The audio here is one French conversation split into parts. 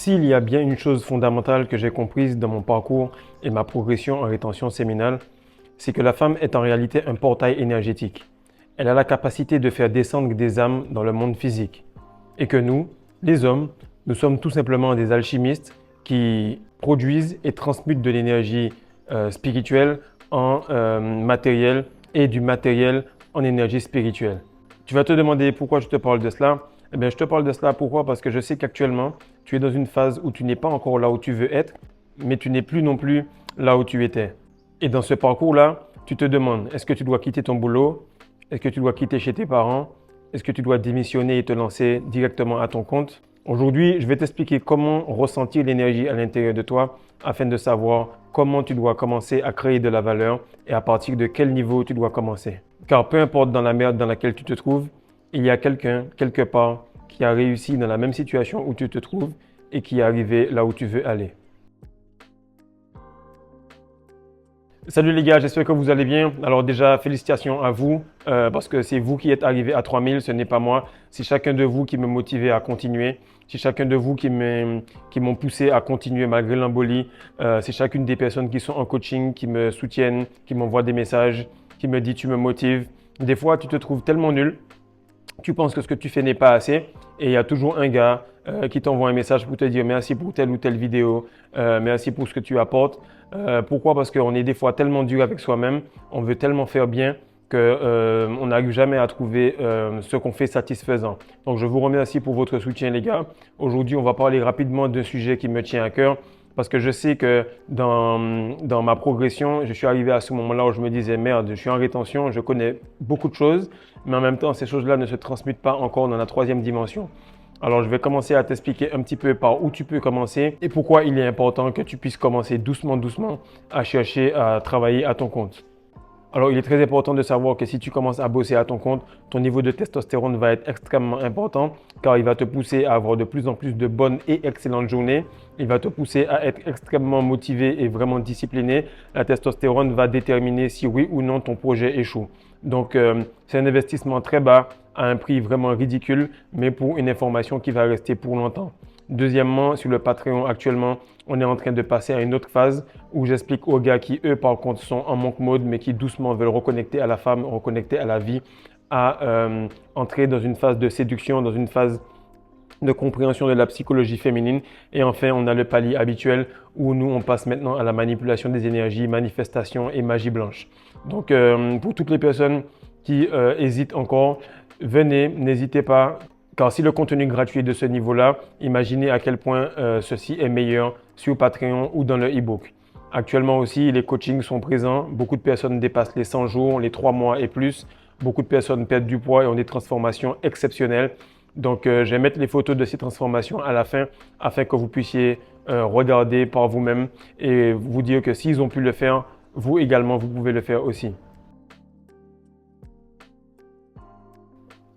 S'il y a bien une chose fondamentale que j'ai comprise dans mon parcours et ma progression en rétention séminale, c'est que la femme est en réalité un portail énergétique. Elle a la capacité de faire descendre des âmes dans le monde physique. Et que nous, les hommes, nous sommes tout simplement des alchimistes qui produisent et transmutent de l'énergie spirituelle en matériel et du matériel en énergie spirituelle. Tu vas te demander pourquoi je te parle de cela. Eh bien, je te parle de cela pourquoi? Parce que je sais qu'actuellement, tu es dans une phase où tu n'es pas encore là où tu veux être, mais tu n'es plus non plus là où tu étais. Et dans ce parcours-là, tu te demandes, est-ce que tu dois quitter ton boulot? Est-ce que tu dois quitter chez tes parents? Est-ce que tu dois démissionner et te lancer directement à ton compte? Aujourd'hui, je vais t'expliquer comment ressentir l'énergie à l'intérieur de toi afin de savoir comment tu dois commencer à créer de la valeur et à partir de quel niveau tu dois commencer. Car peu importe dans la merde dans laquelle tu te trouves, il y a quelqu'un, quelque part, qui a réussi dans la même situation où tu te trouves et qui est arrivé là où tu veux aller. Salut les gars, j'espère que vous allez bien. Alors déjà, félicitations à vous parce que c'est vous qui êtes arrivés à 3000, ce n'est pas moi. C'est chacun de vous qui me motivait à continuer. C'est chacun de vous qui m'ont poussé à continuer malgré l'embolie. C'est chacune des personnes qui sont en coaching, qui me soutiennent, qui m'envoient des messages, qui me disent tu me motives. Des fois, tu te trouves tellement nul. Tu penses que ce que tu fais n'est pas assez et il y a toujours un gars qui t'envoie un message pour te dire merci pour telle ou telle vidéo, merci pour ce que tu apportes. Pourquoi? Parce qu'on est des fois tellement dur avec soi-même, on veut tellement faire bien qu'on n'arrive jamais à trouver ce qu'on fait satisfaisant. Donc je vous remercie pour votre soutien les gars. Aujourd'hui on va parler rapidement d'un sujet qui me tient à cœur. Parce que je sais que dans ma progression, je suis arrivé à ce moment-là où je me disais merde, je suis en rétention, je connais beaucoup de choses, mais en même temps, ces choses-là ne se transmutent pas encore dans la troisième dimension. Alors, je vais commencer à t'expliquer un petit peu par où tu peux commencer et pourquoi il est important que tu puisses commencer doucement, doucement à chercher à travailler à ton compte. Alors, il est très important de savoir que si tu commences à bosser à ton compte, ton niveau de testostérone va être extrêmement important car il va te pousser à avoir de plus en plus de bonnes et excellentes journées. Il va te pousser à être extrêmement motivé et vraiment discipliné. La testostérone va déterminer si oui ou non ton projet échoue. Donc, c'est un investissement très bas à un prix vraiment ridicule, mais pour une information qui va rester pour longtemps. Deuxièmement, sur le Patreon actuellement, on est en train de passer à une autre phase où j'explique aux gars qui, eux, par contre, sont en monk mode, mais qui doucement veulent reconnecter à la femme, reconnecter à la vie, à entrer dans une phase de séduction, dans une phase de compréhension de la psychologie féminine. Et enfin, on a le palier habituel où nous, on passe maintenant à la manipulation des énergies, manifestation et magie blanche. Donc, pour toutes les personnes qui hésitent encore, venez, n'hésitez pas. Car si le contenu gratuit est de ce niveau-là, imaginez à quel point ceci est meilleur sur Patreon ou dans le e-book. Actuellement aussi, les coachings sont présents. Beaucoup de personnes dépassent les 100 jours, les 3 mois et plus. Beaucoup de personnes perdent du poids et ont des transformations exceptionnelles. Donc, je vais mettre les photos de ces transformations à la fin afin que vous puissiez regarder par vous-même et vous dire que s'ils ont pu le faire, vous également, vous pouvez le faire aussi.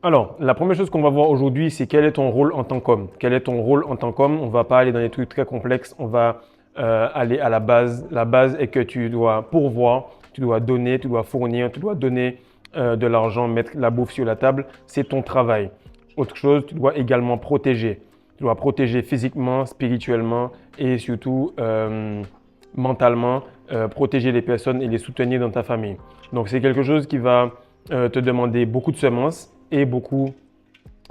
Alors, la première chose qu'on va voir aujourd'hui, c'est quel est ton rôle en tant qu'homme. Quel est ton rôle en tant qu'homme? On ne va pas aller dans des trucs très complexes, on va aller à la base. La base est que tu dois pourvoir, tu dois donner, tu dois fournir, tu dois donner de l'argent, mettre la bouffe sur la table. C'est ton travail. Autre chose, tu dois également protéger. Tu dois protéger physiquement, spirituellement et surtout mentalement, protéger les personnes et les soutenir dans ta famille. Donc, c'est quelque chose qui va te demander beaucoup de semences et beaucoup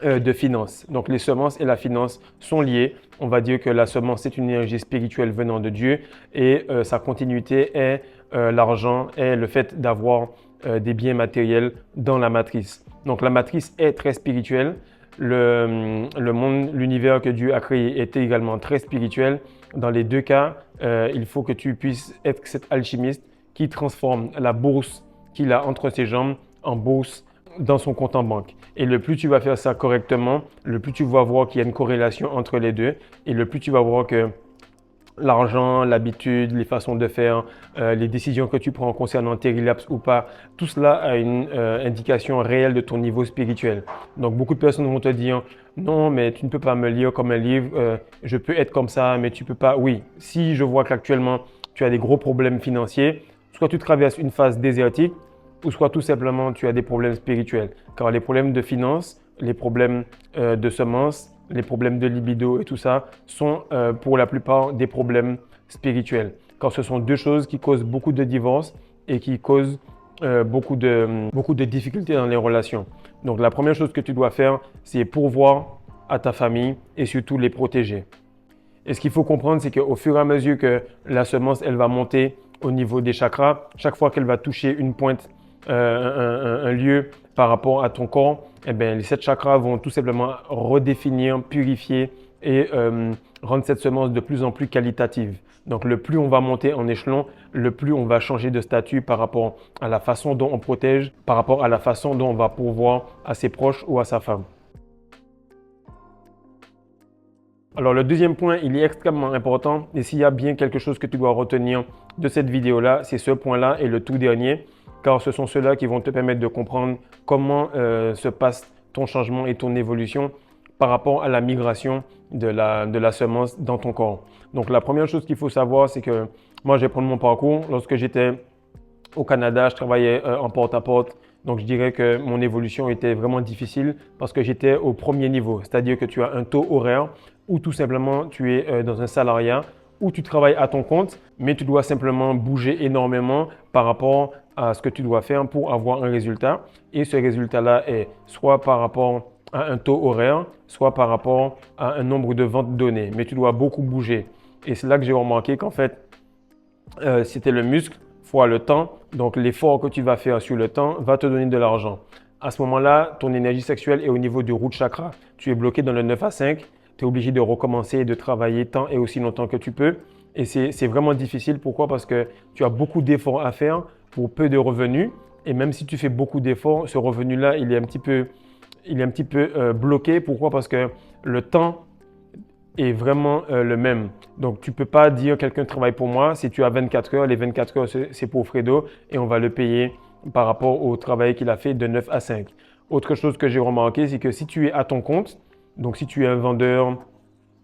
de finances. Donc les semences et la finance sont liées. On va dire que la semence c'est une énergie spirituelle venant de Dieu et sa continuité est l'argent, est le fait d'avoir des biens matériels dans la matrice. Donc la matrice est très spirituelle. Le monde, l'univers que Dieu a créé est également très spirituel. Dans les deux cas, il faut que tu puisses être cet alchimiste qui transforme la bourse qu'il a entre ses jambes en bourse dans son compte en banque. Et le plus tu vas faire ça correctement, le plus tu vas voir qu'il y a une corrélation entre les deux et le plus tu vas voir que l'argent, l'habitude, les façons de faire, les décisions que tu prends concernant tes relapses ou pas, tout cela a une indication réelle de ton niveau spirituel. Donc beaucoup de personnes vont te dire non mais tu ne peux pas me lire comme un livre, je peux être comme ça mais tu peux pas. Oui, si je vois qu'actuellement tu as des gros problèmes financiers, soit tu traverses une phase désertique, ou soit tout simplement tu as des problèmes spirituels. Car les problèmes de finances, les problèmes de semences les problèmes de libido et tout ça sont pour la plupart des problèmes spirituels. Car ce sont deux choses qui causent beaucoup de divorces et qui causent beaucoup de difficultés dans les relations. Donc la première chose que tu dois faire, c'est pourvoir à ta famille et surtout les protéger. Et ce qu'il faut comprendre, c'est qu'au fur et à mesure que la semence, elle va monter au niveau des chakras, chaque fois qu'elle va toucher une pointe, un lieu par rapport à ton corps, eh bien, les 7 chakras vont tout simplement redéfinir, purifier et rendre cette semence de plus en plus qualitative. Donc, le plus on va monter en échelon, le plus on va changer de statut par rapport à la façon dont on protège, par rapport à la façon dont on va pourvoir à ses proches ou à sa femme. Alors, le deuxième point, il est extrêmement important et s'il y a bien quelque chose que tu dois retenir de cette vidéo-là, c'est ce point-là et le tout dernier, car ce sont ceux-là qui vont te permettre de comprendre comment se passe ton changement et ton évolution par rapport à la migration de la semence dans ton corps. Donc, la première chose qu'il faut savoir, c'est que moi, je vais prendre mon parcours. Lorsque j'étais au Canada, je travaillais en porte-à-porte. Donc, je dirais que mon évolution était vraiment difficile parce que j'étais au premier niveau, c'est-à-dire que tu as un taux horaire ou tout simplement tu es dans un salariat où tu travailles à ton compte, mais tu dois simplement bouger énormément par rapport à ce que tu dois faire pour avoir un résultat. Et ce résultat-là est soit par rapport à un taux horaire, soit par rapport à un nombre de ventes données. Mais tu dois beaucoup bouger. Et c'est là que j'ai remarqué qu'en fait, c'était le muscle fois le temps. Donc, l'effort que tu vas faire sur le temps va te donner de l'argent. À ce moment-là, ton énergie sexuelle est au niveau du root chakra. Tu es bloqué dans le 9 à 5. Tu es obligé de recommencer et de travailler tant et aussi longtemps que tu peux. Et c'est vraiment difficile. Pourquoi? Parce que tu as beaucoup d'efforts à faire pour peu de revenus. Et même si tu fais beaucoup d'efforts, ce revenu-là, il est un petit peu bloqué. Pourquoi? Parce que le temps est vraiment le même. Donc, tu ne peux pas dire quelqu'un travaille pour moi. Si tu as 24 heures, les 24 heures, c'est pour Fredo et on va le payer par rapport au travail qu'il a fait de 9 à 5. Autre chose que j'ai remarqué, c'est que si tu es à ton compte, donc si tu es un vendeur,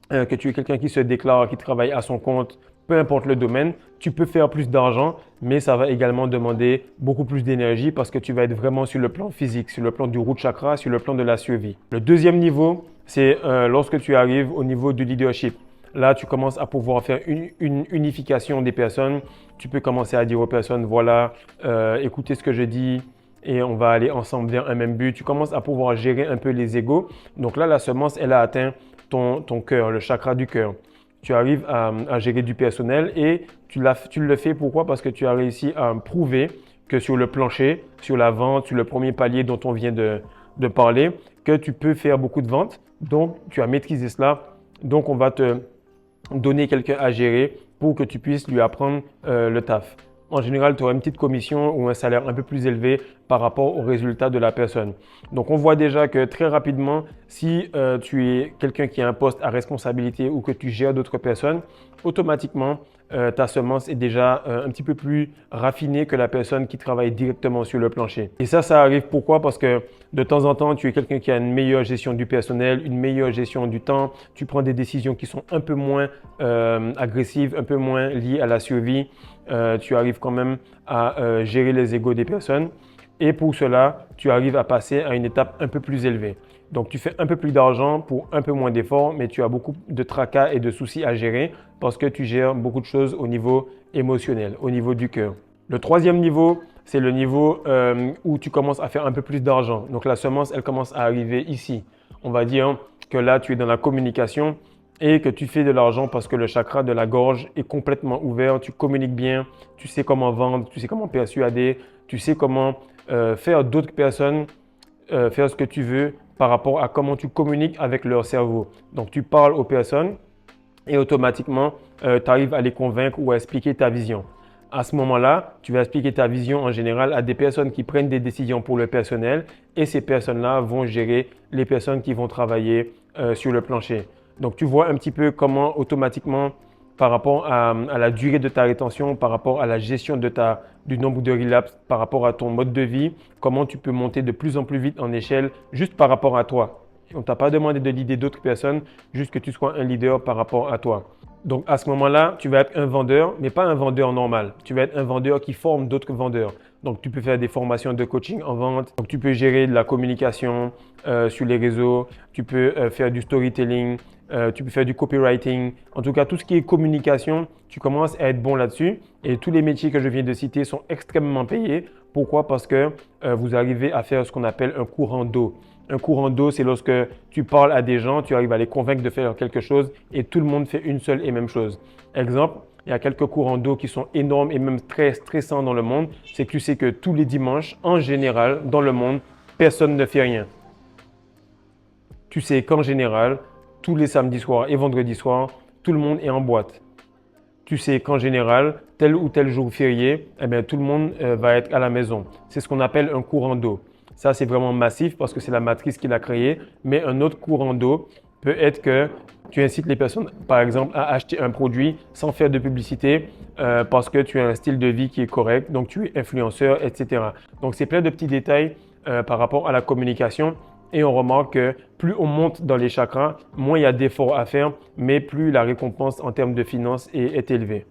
que tu es quelqu'un qui se déclare, qui travaille à son compte, peu importe le domaine, tu peux faire plus d'argent, mais ça va également demander beaucoup plus d'énergie parce que tu vas être vraiment sur le plan physique, sur le plan du root chakra, sur le plan de la survie. Le deuxième niveau, c'est lorsque tu arrives au niveau du leadership. Là, tu commences à pouvoir faire une unification des personnes. Tu peux commencer à dire aux personnes, voilà, écoutez ce que je dis et on va aller ensemble vers un même but. Tu commences à pouvoir gérer un peu les égos. Donc là, la semence, elle a atteint ton cœur, le chakra du cœur. Tu arrives à gérer du personnel et tu le fais pourquoi? Parce que tu as réussi à prouver que sur le plancher, sur la vente, sur le premier palier dont on vient de parler, que tu peux faire beaucoup de ventes. Donc, tu as maîtrisé cela. Donc, on va te donner quelqu'un à gérer pour que tu puisses lui apprendre le taf. En général, tu auras une petite commission ou un salaire un peu plus élevé par rapport au résultat de la personne. Donc, on voit déjà que très rapidement, si tu es quelqu'un qui a un poste à responsabilité ou que tu gères d'autres personnes, automatiquement, ta semence est déjà un petit peu plus raffinée que la personne qui travaille directement sur le plancher. Et ça arrive pourquoi? Parce que de temps en temps, tu es quelqu'un qui a une meilleure gestion du personnel, une meilleure gestion du temps. Tu prends des décisions qui sont un peu moins agressives, un peu moins liées à la survie. Tu arrives quand même à gérer les égos des personnes. Et pour cela, tu arrives à passer à une étape un peu plus élevée. Donc, tu fais un peu plus d'argent pour un peu moins d'efforts, mais tu as beaucoup de tracas et de soucis à gérer parce que tu gères beaucoup de choses au niveau émotionnel, au niveau du cœur. Le troisième niveau, c'est le niveau où tu commences à faire un peu plus d'argent. Donc, la semence, elle commence à arriver ici. On va dire que là, tu es dans la communication et que tu fais de l'argent parce que le chakra de la gorge est complètement ouvert. Tu communiques bien, tu sais comment vendre, tu sais comment persuader, tu sais comment faire d'autres personnes faire ce que tu veux par rapport à comment tu communiques avec leur cerveau. Donc, tu parles aux personnes et automatiquement, tu arrives à les convaincre ou à expliquer ta vision. À ce moment-là, tu vas expliquer ta vision en général à des personnes qui prennent des décisions pour le personnel et ces personnes-là vont gérer les personnes qui vont travailler sur le plancher. Donc, tu vois un petit peu comment automatiquement, par rapport à la durée de ta rétention, par rapport à la gestion du nombre de relapses, par rapport à ton mode de vie, comment tu peux monter de plus en plus vite en échelle juste par rapport à toi. On ne t'a pas demandé de leader d'autres personnes, juste que tu sois un leader par rapport à toi. Donc, à ce moment-là, tu vas être un vendeur, mais pas un vendeur normal. Tu vas être un vendeur qui forme d'autres vendeurs. Donc, tu peux faire des formations de coaching en vente. Donc, tu peux gérer de la communication sur les réseaux. Tu peux faire du storytelling. Tu peux faire du copywriting. En tout cas, tout ce qui est communication, tu commences à être bon là-dessus. Et tous les métiers que je viens de citer sont extrêmement payés. Pourquoi? Parce que vous arrivez à faire ce qu'on appelle un courant d'eau. Un courant d'eau, c'est lorsque tu parles à des gens, tu arrives à les convaincre de faire quelque chose et tout le monde fait une seule et même chose. Exemple, il y a quelques courants d'eau qui sont énormes et même très stressants dans le monde. C'est que tu sais que tous les dimanches, en général, dans le monde, personne ne fait rien. Tu sais qu'en général, tous les samedis soirs et vendredis soirs, tout le monde est en boîte. Tu sais qu'en général, tel ou tel jour férié, eh bien, tout le monde va être à la maison. C'est ce qu'on appelle un courant d'eau. Ça, c'est vraiment massif parce que c'est la matrice qui l'a créé. Mais un autre courant d'eau peut être que tu incites les personnes, par exemple, à acheter un produit sans faire de publicité parce que tu as un style de vie qui est correct, donc tu es influenceur, etc. Donc, c'est plein de petits détails par rapport à la communication. Et on remarque que plus on monte dans les chakras, moins il y a d'efforts à faire, mais plus la récompense en termes de finances est élevée.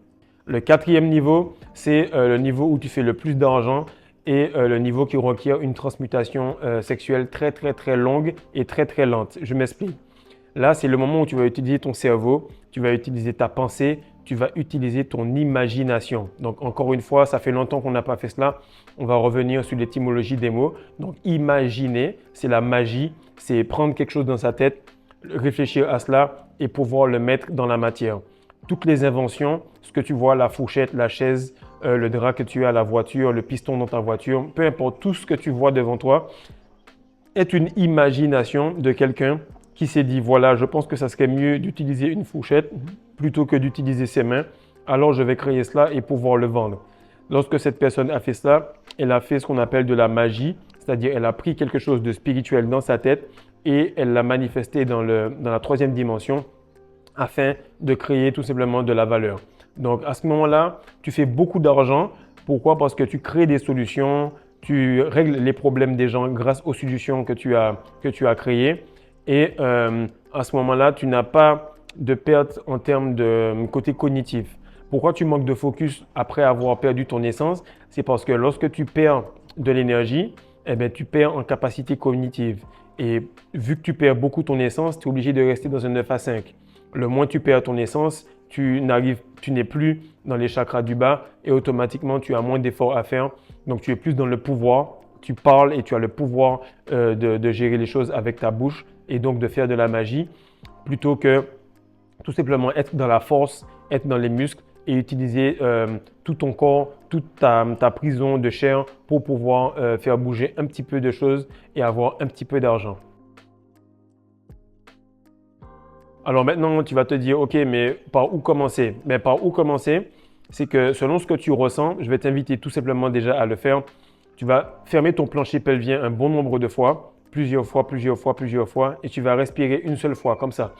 Le quatrième niveau, c'est le niveau où tu fais le plus d'argent et le niveau qui requiert une transmutation sexuelle très, très, très longue et très, très lente. Je m'explique. Là, c'est le moment où tu vas utiliser ton cerveau, tu vas utiliser ta pensée, tu vas utiliser ton imagination. Donc, encore une fois, ça fait longtemps qu'on n'a pas fait cela. On va revenir sur l'étymologie des mots. Donc, imaginer, c'est la magie, c'est prendre quelque chose dans sa tête, réfléchir à cela et pouvoir le mettre dans la matière. Toutes les inventions, ce que tu vois, la fourchette, la chaise, le drap que tu as, la voiture, le piston dans ta voiture, peu importe, tout ce que tu vois devant toi est une imagination de quelqu'un qui s'est dit, voilà, je pense que ça serait mieux d'utiliser une fourchette plutôt que d'utiliser ses mains. Alors, je vais créer cela et pouvoir le vendre. Lorsque cette personne a fait cela, elle a fait ce qu'on appelle de la magie, c'est-à-dire elle a pris quelque chose de spirituel dans sa tête et elle l'a manifesté dans la troisième dimension afin de créer tout simplement de la valeur. Donc, à ce moment-là, tu fais beaucoup d'argent. Pourquoi? Parce que tu crées des solutions, tu règles les problèmes des gens grâce aux solutions que tu as créées. Et à ce moment-là, tu n'as pas de perte en termes de côté cognitif. Pourquoi tu manques de focus après avoir perdu ton essence? C'est parce que lorsque tu perds de l'énergie, eh bien, tu perds en capacité cognitive. Et vu que tu perds beaucoup ton essence, tu es obligé de rester dans un 9 à 5. Le moins tu perds ton essence, tu n'es plus dans les chakras du bas et automatiquement, tu as moins d'efforts à faire. Donc, tu es plus dans le pouvoir. Tu parles et tu as le pouvoir de gérer les choses avec ta bouche et donc de faire de la magie plutôt que tout simplement être dans la force, être dans les muscles et utiliser tout ton corps, toute ta prison de chair pour pouvoir faire bouger un petit peu de choses et avoir un petit peu d'argent. Alors maintenant, tu vas te dire, OK, mais par où commencer? Mais par où commencer, c'est que selon ce que tu ressens, je vais t'inviter tout simplement déjà à le faire. Tu vas fermer ton plancher pelvien un bon nombre de fois, plusieurs fois, plusieurs fois, plusieurs fois, et tu vas respirer une seule fois, comme ça.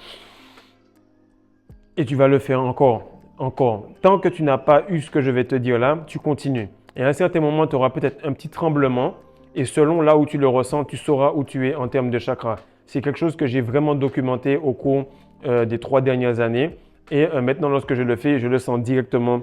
Et tu vas le faire encore, encore. Tant que tu n'as pas eu ce que je vais te dire là, tu continues. Et à un certain moment, tu auras peut-être un petit tremblement, et selon là où tu le ressens, tu sauras où tu es en termes de chakra. C'est quelque chose que j'ai vraiment documenté au cours des 3 dernières années. Et maintenant, lorsque je le fais, je le sens directement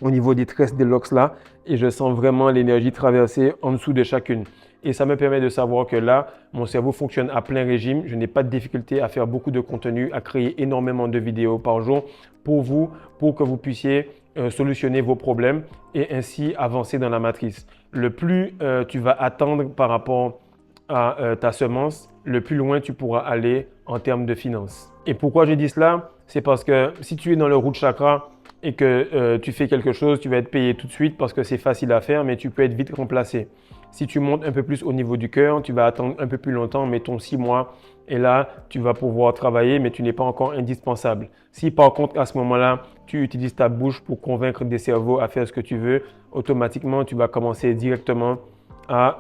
au niveau des tresses des locks là et je sens vraiment l'énergie traverser en dessous de chacune. Et ça me permet de savoir que là, mon cerveau fonctionne à plein régime. Je n'ai pas de difficulté à faire beaucoup de contenu, à créer énormément de vidéos par jour pour vous, pour que vous puissiez solutionner vos problèmes et ainsi avancer dans la matrice. Le plus tu vas attendre par rapport à ta semence, le plus loin tu pourras aller en termes de finances. Et pourquoi je dis cela? C'est parce que si tu es dans le root chakra et que tu fais quelque chose, tu vas être payé tout de suite parce que c'est facile à faire, mais tu peux être vite remplacé. Si tu montes un peu plus au niveau du cœur, tu vas attendre un peu plus longtemps, mettons 6 mois, et là, tu vas pouvoir travailler, mais tu n'es pas encore indispensable. Si par contre, à ce moment-là, tu utilises ta bouche pour convaincre des cerveaux à faire ce que tu veux, automatiquement, tu vas commencer directement à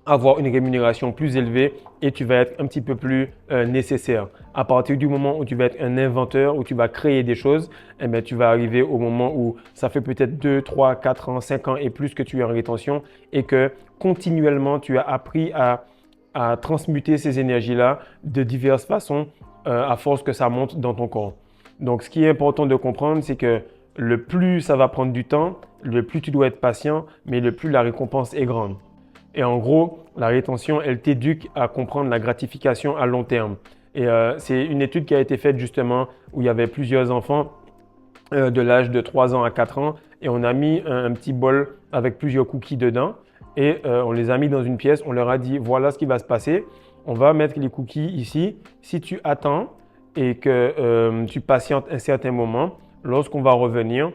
avoir une rémunération plus élevée et tu vas être un petit peu plus nécessaire. À partir du moment où tu vas être un inventeur, où tu vas créer des choses, eh bien, tu vas arriver au moment où ça fait peut-être 2, 3, 4 ans, 5 ans et plus que tu es en rétention et que continuellement tu as appris à transmuter ces énergies-là de diverses façons à force que ça monte dans ton corps. Donc, ce qui est important de comprendre, c'est que le plus ça va prendre du temps, le plus tu dois être patient, mais le plus la récompense est grande. Et en gros, la rétention, elle t'éduque à comprendre la gratification à long terme. Et c'est une étude qui a été faite justement où il y avait plusieurs enfants de l'âge de 3 ans à 4 ans et on a mis un petit bol avec plusieurs cookies dedans et on les a mis dans une pièce. On leur a dit voilà ce qui va se passer. On va mettre les cookies ici. Si tu attends et que tu patientes un certain moment, lorsqu'on va revenir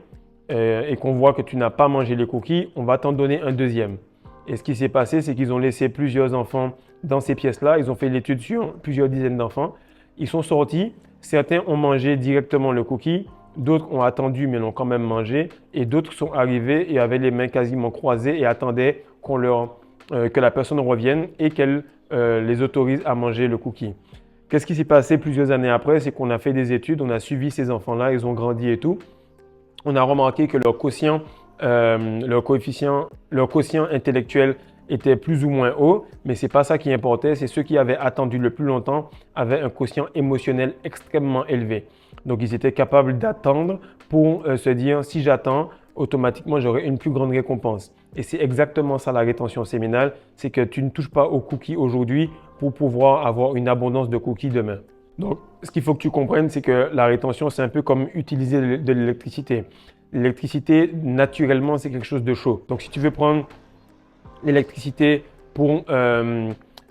et qu'on voit que tu n'as pas mangé les cookies, on va t'en donner un deuxième. Et ce qui s'est passé, c'est qu'ils ont laissé plusieurs enfants dans ces pièces-là. Ils ont fait l'étude sur plusieurs dizaines d'enfants. Ils sont sortis. Certains ont mangé directement le cookie. D'autres ont attendu mais l'ont quand même mangé. Et d'autres sont arrivés et avaient les mains quasiment croisées et attendaient que la personne revienne et qu'elle les autorise à manger le cookie. Qu'est-ce qui s'est passé plusieurs années après? C'est qu'on a fait des études, on a suivi ces enfants-là, ils ont grandi et tout. On a remarqué que leur quotient intellectuel était plus ou moins haut, mais ce n'est pas ça qui importait. C'est ceux qui avaient attendu le plus longtemps avaient un quotient émotionnel extrêmement élevé. Donc, ils étaient capables d'attendre pour se dire si j'attends, automatiquement, j'aurai une plus grande récompense. Et c'est exactement ça la rétention séminale, c'est que tu ne touches pas aux cookies aujourd'hui pour pouvoir avoir une abondance de cookies demain. Donc, ce qu'il faut que tu comprennes, c'est que la rétention, c'est un peu comme utiliser de l'électricité. L'électricité, naturellement, c'est quelque chose de chaud. Donc, si tu veux prendre l'électricité pour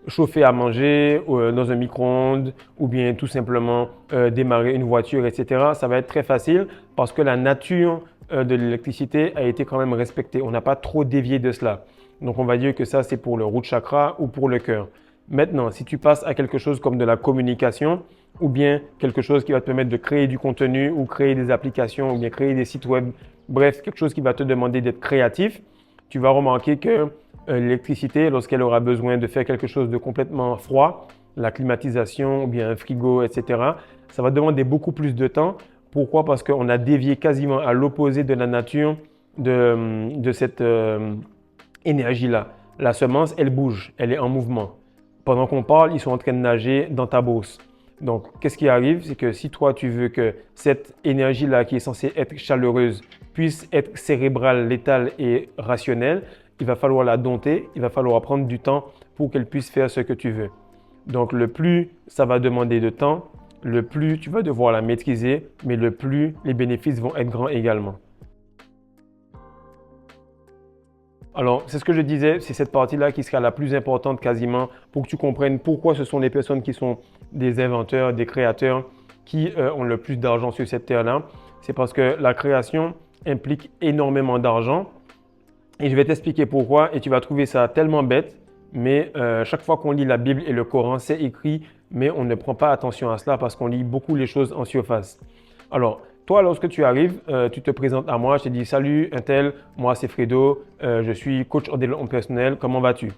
chauffer à manger dans un micro-ondes ou bien tout simplement démarrer une voiture, etc., ça va être très facile parce que la nature de l'électricité a été quand même respectée. On n'a pas trop dévié de cela. Donc, on va dire que ça, c'est pour le root chakra ou pour le cœur. Maintenant, si tu passes à quelque chose comme de la communication ou bien quelque chose qui va te permettre de créer du contenu ou créer des applications ou bien créer des sites web, bref, quelque chose qui va te demander d'être créatif, tu vas remarquer que l'électricité, lorsqu'elle aura besoin de faire quelque chose de complètement froid, la climatisation ou bien un frigo, etc., ça va demander beaucoup plus de temps. Pourquoi? Parce qu'on a dévié quasiment à l'opposé de la nature de cette énergie-là. La semence, elle bouge, elle est en mouvement. Pendant qu'on parle, ils sont en train de nager dans ta bourse. Donc, qu'est-ce qui arrive? C'est que si toi, tu veux que cette énergie-là qui est censée être chaleureuse puisse être cérébrale, létale et rationnelle, il va falloir la dompter, il va falloir prendre du temps pour qu'elle puisse faire ce que tu veux. Donc, le plus ça va demander de temps, le plus tu vas devoir la maîtriser, mais le plus les bénéfices vont être grands également. Alors, c'est ce que je disais, c'est cette partie-là qui sera la plus importante quasiment pour que tu comprennes pourquoi ce sont les personnes qui sont des inventeurs, des créateurs qui ont le plus d'argent sur cette terre-là. C'est parce que la création implique énormément d'argent et je vais t'expliquer pourquoi et tu vas trouver ça tellement bête, mais chaque fois qu'on lit la Bible et le Coran, c'est écrit, mais on ne prend pas attention à cela parce qu'on lit beaucoup les choses en surface. Alors, toi, lorsque tu arrives, tu te présentes à moi, je te dis « Salut, Intel, moi c'est Fredo, je suis coach en développement personnel, comment vas-tu »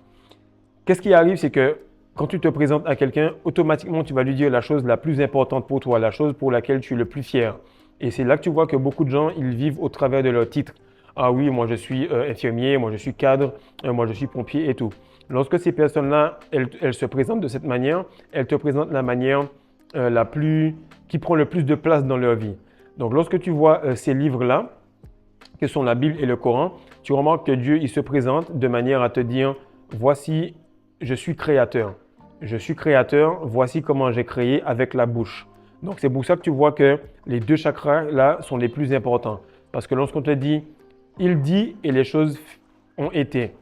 Qu'est-ce qui arrive, c'est que quand tu te présentes à quelqu'un, automatiquement, tu vas lui dire la chose la plus importante pour toi, la chose pour laquelle tu es le plus fier. Et c'est là que tu vois que beaucoup de gens, ils vivent au travers de leur titre. Ah oui, moi je suis infirmier, moi je suis cadre, moi je suis pompier et tout. Lorsque ces personnes-là, elles se présentent de cette manière, elles te présentent la manière qui prend le plus de place dans leur vie. Donc, lorsque tu vois ces livres-là, que sont la Bible et le Coran, tu remarques que Dieu, il se présente de manière à te dire « Voici, je suis créateur. Je suis créateur, voici comment j'ai créé avec la bouche. » Donc, c'est pour ça que tu vois que les deux chakras-là sont les plus importants. Parce que lorsqu'on te dit « Il dit et les choses ont été.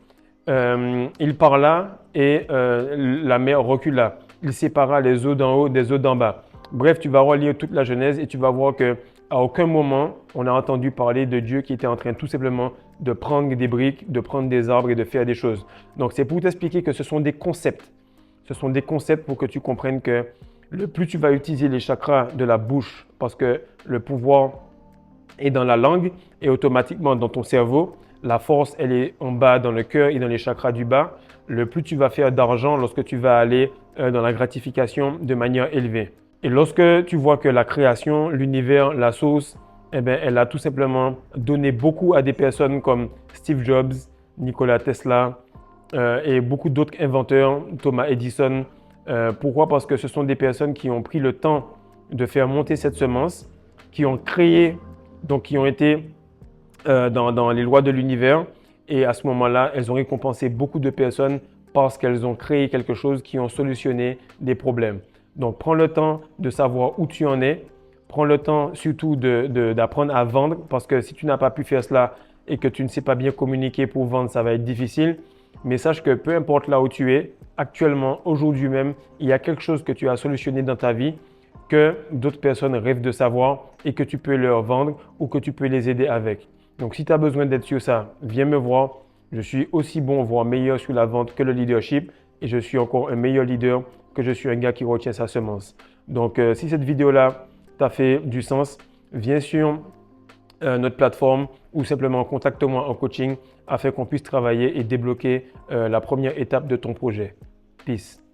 Il parla et la mer recula. Il sépara les eaux d'en haut des eaux d'en bas. » Bref, tu vas relire toute la Genèse et tu vas voir que à aucun moment, on a entendu parler de Dieu qui était en train tout simplement de prendre des briques, de prendre des arbres et de faire des choses. Donc, c'est pour t'expliquer que ce sont des concepts. Ce sont des concepts pour que tu comprennes que le plus tu vas utiliser les chakras de la bouche, parce que le pouvoir est dans la langue et automatiquement dans ton cerveau, la force, elle est en bas dans le cœur et dans les chakras du bas, le plus tu vas faire d'argent lorsque tu vas aller dans la gratification de manière élevée. Et lorsque tu vois que la création, l'univers, la source, eh bien, elle a tout simplement donné beaucoup à des personnes comme Steve Jobs, Nikola Tesla et beaucoup d'autres inventeurs, Thomas Edison. Pourquoi? Parce que ce sont des personnes qui ont pris le temps de faire monter cette semence, qui ont créé donc qui ont été dans les lois de l'univers. Et à ce moment-là, elles ont récompensé beaucoup de personnes parce qu'elles ont créé quelque chose qui ont solutionné des problèmes. Donc, prends le temps de savoir où tu en es. Prends le temps surtout d'apprendre à vendre parce que si tu n'as pas pu faire cela et que tu ne sais pas bien communiquer pour vendre, ça va être difficile. Mais sache que peu importe là où tu es, actuellement, aujourd'hui même, il y a quelque chose que tu as solutionné dans ta vie que d'autres personnes rêvent de savoir et que tu peux leur vendre ou que tu peux les aider avec. Donc, si tu as besoin d'être sur ça, viens me voir. Je suis aussi bon, voire meilleur sur la vente que le leadership et je suis encore un meilleur leader que je suis un gars qui retient sa semence. Donc, si cette vidéo-là t'a fait du sens, viens sur notre plateforme ou simplement contacte-moi en coaching afin qu'on puisse travailler et débloquer la première étape de ton projet. Peace.